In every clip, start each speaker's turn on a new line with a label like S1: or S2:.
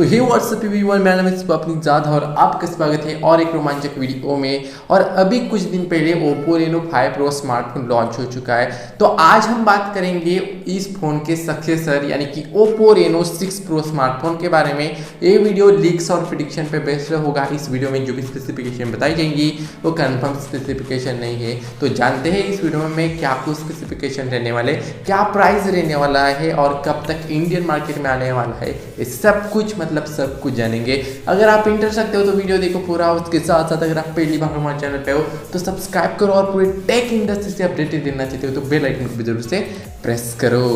S1: तो हे WhatsApp everyone, मेरा नाम है अपनी ज़ाद और आपका स्वागत है और एक रोमांचक वीडियो में। और अभी कुछ दिन पहले Oppo Reno 5 Pro smartphone launch हो चुका है। तो आज हम बात करेंगे इस फोन के सक्सेसर यानी कि Oppo Reno 6 Pro स्मार्टफोन के बारे में। ये वीडियो लीक्स और प्रेडिक्शन पे बेस्ड होगा। इस वीडियो में जो भी स्पेसिफिकेशन बताई जाएंगी वो कंफर्म स्पेसिफिकेशन नहीं है। तो जानते हैं इस वीडियो में क्या आपको स्पेसिफिकेशन रहने वाले, क्या प्राइस रहने वाला है और कब तक इंडियन मार्केट में आने वाला है, ये सब कुछ मतलब सब कुछ जानेंगे। अगर आप इंटरेस्ट रखते हो तो वीडियो देखो पूरा। उसके साथ साथ अगर आप पहली बार हमारे चैनल पे हो तो सब्सक्राइब करो और पूरे टेक इंडस्ट्री से अपडेटेड रहना चाहते हो तो बेल आइकन को भी जरूर से प्रेस करो।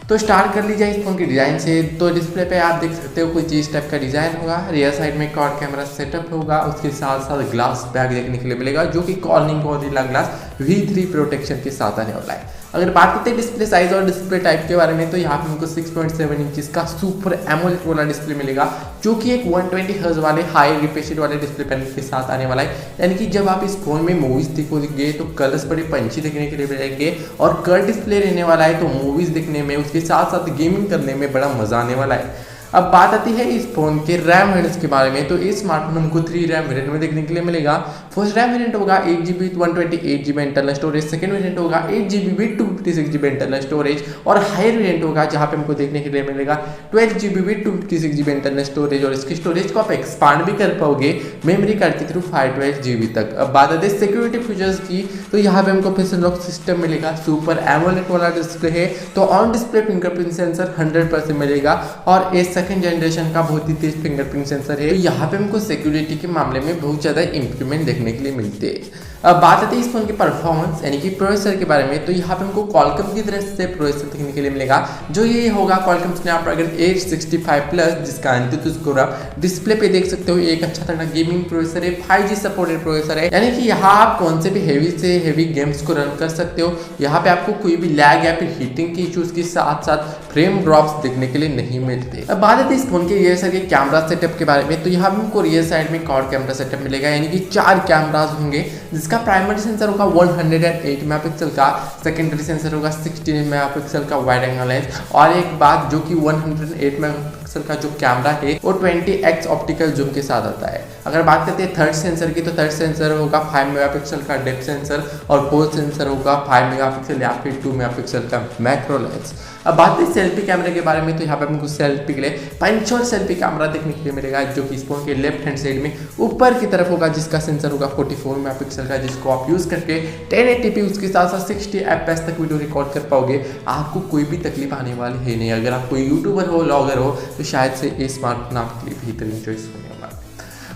S1: तो स्टार्ट कर लीजिए इस फोन के डिज़ाइन से। तो डिस्प्ले पे आप देख सकते हो कुछ इस टाइप का डिज़ाइन होगा। रियर साइड में क्वाड कैमरा सेटअप होगा। उसके साथ साथ ग्लास बैक देखने के लिए मिलेगा जो कि cornering gorilla glass V3 protection के साथ आने वाला है। अगर बात करते हैं डिस्प्ले साइज और डिस्प्ले टाइप के बारे में तो यहाँ पे हमको 6.7 इंच का सुपर एमोलेड वाला डिस्प्ले मिलेगा जो कि एक 120 हर्ट्ज वाले हाई रिफ्रेश वाले डिस्प्ले पैनल के साथ आने वाला है। यानी कि जब आप इस फोन में मूवीज देखोगे तो कलर्स बड़े पंची देखने के लिए मिलेंगे और कर्व डिस्प्ले रहने वाला है तो मूवीज देखने में, उसके साथ साथ गेमिंग करने में बड़ा मजा आने वाला है। अब बात आती है इस फोन के रैम वेरिएंट्स के बारे में। तो इस स्मार्टफोन हमको 3 रैम वेरिएंट में देखने के लिए मिलेगा। फर्स्ट रैम वेरिएंट होगा 8GB 128GB internal storage. Second variant होगा 8GB with 256GB internal storage. और हायर वेरिएंट होगा जहां पे हमको देखने के लिए मिलेगा 12GB with 256GB internal storage. और इसकी स्टोरेज को आप एक्सपांड भी कर पाओगे मेमोरी कार्ड के थ्रू 512GB तक। अब बात आती है सिक्योरिटी फीचर्स की तो यहाँ पे हमको फेस अनलॉक सिस्टम मिलेगा। सुपर एमोलेड वाला डिस्प्ले है तो ऑन डिस्प्ले फिंगरप्रिंट सेंसर 100% मिलेगा और सेकंड जनरेशन का बहुत ही तेज फिंगरप्रिंट सेंसर है। तो यहाँ पे हमको सिक्योरिटी के मामले में बहुत ज़्यादा इंप्रूवमेंट देखने के लिए मिलते हैं। अब बात आती है इस फोन के परफॉर्मेंस यानी कि प्रोसेसर के बारे में। तो यहाँ पे हमको क्वालकॉम की तरफ से प्रोसेसर देखने के लिए मिलेगा जो ये होगा क्वालकॉम स्नैपड्रैगन 865 प्लस, जिसका स्कोर आप डिस्प्ले पे देख सकते हो। एक अच्छा तगड़ा गेमिंग प्रोसेसर है, 5G सपोर्टेड प्रोसेसर है। यानी कि यहाँ आप कौन से भी हेवी से हेवी गेम्स को रन कर सकते हो। यहाँ पे आपको कोई भी लैग या फिर हीटिंग के इश्यूज के साथ साथ फ्रेम ड्रॉप्स देखने के लिए नहीं मिलते। अब बात आती है इस फोन के रियर साइड के कैमरा सेटअप के बारे में। तो यहाँ पे हमको रियर साइड में क्वाड कैमरा सेटअप मिलेगा यानी कि 4 कैमरास होंगे जिसका प्राइमरी सेंसर होगा 108 मेगापिक्सल का, सेकेंडरी सेंसर होगा 16 मेगापिक्सल का वाइड एंगल लेंस। और एक बात जो कि 108 मेगापिक्सल का जो कैमरा है वो 20x ऑप्टिकल जूम के साथ आता है। अगर बात करते हैं थर्ड सेंसर की तो थर्ड सेंसर होगा 5 मेगापिक्सल का डेप्थ सेंसर और फोर्थ सेंसर होगा 5 मेगापिक्सल या फिर 2 मेगापिक्सल का मैक्रो लेंस। अब बात करें सेल्फी कैमरे के बारे में तो यहाँ पे हमको सेल्फी के लिए पंच और सेल्फी कैमरा देखने के लिए मिलेगा जो कि इस फोन के लेफ्ट हैंड साइड में ऊपर की तरफ होगा, जिसका सेंसर होगा 44 मेगापिक्सल का, जिसको आप यूज करके 1080p उसके साथ साथ 60 fps तक वीडियो रिकॉर्ड कर पाओगे। आपको कोई भी तकलीफ आने वाली है नहीं। अगर आप कोई यूट्यूबर हो, ब्लॉगर हो तो शायद से ये स्मार्टफोन आपके लिए बेहतरीन चॉइस होने वाला है।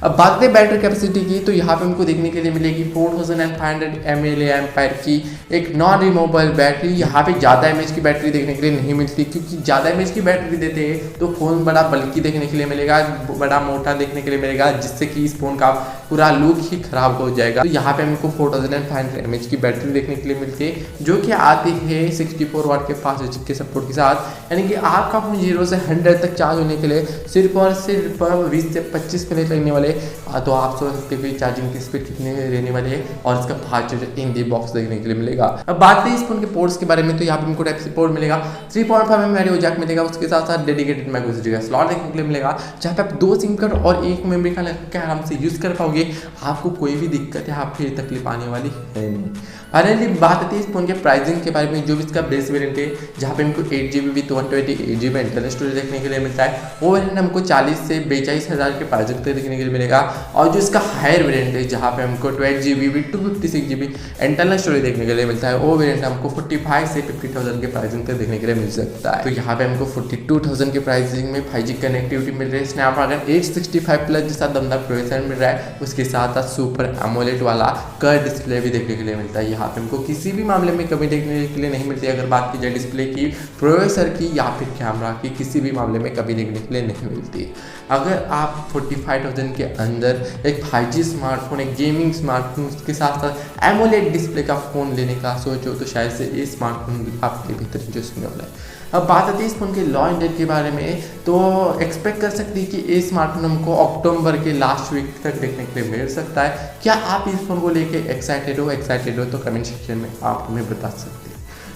S1: अब बात करें बैटरी कैपेसिटी की तो यहाँ पे हमको देखने के लिए मिलेगी 4500 mAh की एक नॉन रिमूवेबल बैटरी। यहाँ पे ज़्यादा एमएच की बैटरी देखने के लिए नहीं मिलती क्योंकि ज़्यादा एमएच की बैटरी देते हैं तो फ़ोन बड़ा बल्कि देखने के लिए मिलेगा, बड़ा मोटा देखने के लिए मिलेगा, जिससे कि इस फोन का पूरा लुक ही खराब हो जाएगा। तो यहाँ पे हमको 4500 mAh की बैटरी देखने के लिए मिलती है जो कि आती है 64 वाट के फास्ट चार्जिंग के सपोर्ट के साथ। यानी कि आपका फोन 0 से 100 तक चार्ज होने के लिए सिर्फ और सिर्फ 20 से 25 मिनट लगने वाले। तो आप सोच सकते हो चार्जिंग की स्पीड कितने रहने वाली है और इसका fast charger in the box देखने के लिए मिलेगा। अब बात करें इस फोन के पोर्ट्स के बारे में तो यहाँ पे हमको टाइप सी पोर्ट मिलेगा, 3.5mm ऑडियो जैक मिलेगा, उसके साथ साथ डेडिकेटेड माइक्रो का स्लॉट देखने के लिए मिलेगा जहाँ पे आप 2 सिम कार्ड और 1 मेमोरी कार्ड लगा के आराम से यूज कर पाओगे। आपको कोई भी दिक्कत या फिर तकलीफ आने वाली है नहीं। फाइनली बात आती है इस फोन के प्राइसिंग के बारे में। जो भी इसका बेस वेरिएंट है जहाँ पे हमको 8GB with 128GB internal storage देखने के लिए मिलता है वो वेरिएंट हमको 40 से 42,000 के प्राइस तक देखने के लिए मिलेगा। और जो इसका हायर वेरिएंट है जहाँ पे हमको 12GB with 256GB internal storage देखने के लिए मिलता है वो वेरिएंट हमको 45 से 50,000 के प्राइसिंग तक देखने के लिए मिल सकता है। तो यहाँ पे हमको 42,000 के प्राइसिंग में 5G कनेक्टिविटी मिल रही है, स्नैपड्रैगन 865 प्लस जैसा दमदार प्रोसेसर मिल रहा है, उसके साथ साथ सुपर एमोलेड वाला कर्व डिस्प्ले भी देखने के लिए मिलता है। यहाँ पे हमको किसी भी मामले में कमी देखने के लिए नहीं मिलती। अगर बात की जाए डिस्प्ले की, प्रोसेसर की या फिर कैमरा की, किसी भी मामले में कमी देखने के लिए नहीं मिलती। अगर आप 45,000 के अंदर एक 5G स्मार्टफोन, एक गेमिंग स्मार्टफोन, उसके साथ साथ एमोलेड डिस्प्ले का फ़ोन लेने का सोचो तो शायद से ये स्मार्टफोन आपके बेहतरीन चॉइस होने वाला है। अब बात आती है इस फोन के लॉन्च डेट के बारे में तो एक्सपेक्ट कर सकते हैं कि ये स्मार्टफोन हमको अक्टूबर के लास्ट वीक तक देखने के लिए मिल सकता है। क्या आप इस फोन को लेके एक्साइटेड हो तो कमेंट सेक्शन में आप हमें बता सकते हैं।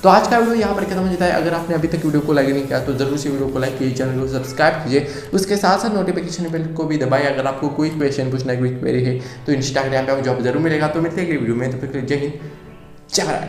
S1: तो आज का वीडियो यहाँ पर खत्म हो जाता है। अगर आपने अभी तक वीडियो को लाइक नहीं किया तो जरूर से वीडियो को लाइक कीजिए, चैनल को सब्सक्राइब कीजिए, उसके साथ साथ नोटिफिकेशन बेल को भी दबाइए। अगर आपको कोई क्वेश्चन पूछना है, कोई क्वेरी है तो इंस्टाग्राम पे जॉब जरूर मिलेगा। तो मिलते हैं अगली वीडियो में, तो फिर जय हिंद, जय भारत।